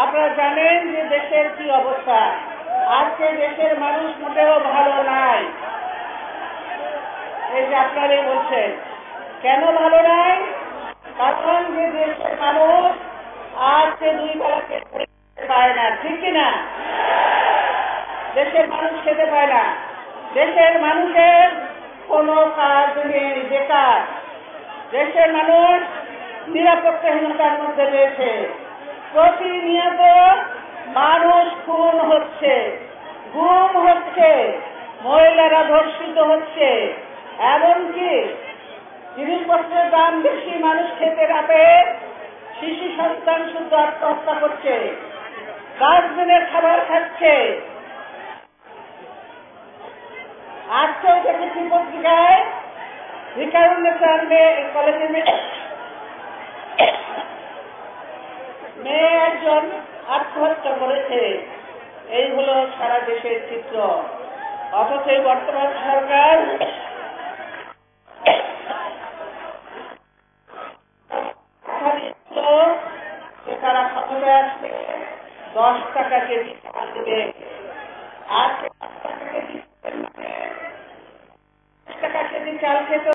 আপনারা জানেন যে দেশের কি অবস্থা। আজকে দেশের মানুষ মোটেও ভালো নাই। এই যে আপনারাই বলছেন কেন ভালো নাই, কারণ যে দেশের মানুষ আজকে দুই বেলা খেতে পায় না, ঠিক কিনা? দেশের মানুষ খেতে পায় না। দেশের মানুষের কোনো কাজ নেই, বেকার। দেশের মানুষ নিরাপত্তাহীনতার মধ্যে রয়েছে। প্রতিনিয়ত মানুষ খুন হচ্ছে, গুম হচ্ছে, মহিলারা ধর্ষিত হচ্ছে, এমনকি জিনিসপত্রের দাম বেশি, মানুষ খেতে রাতে শিশু সন্তান শুদ্ধ আত্মহত্যা করছে, ডাস্টবিনের খাবার খাচ্ছে। আজকেও দেখেছি পত্রিকায় ভিকারুন্নেসার কলেজের মেয়ে একজন আত্মহত্যা করেছে। এই হলো সারা দেশের চিত্র। অথচ বর্তমান সরকার তারা ক্ষমতায় আসবে 10 টাকা কেজি চাল দেবে। আজকে 10 টাকা কেজি চাল খেতে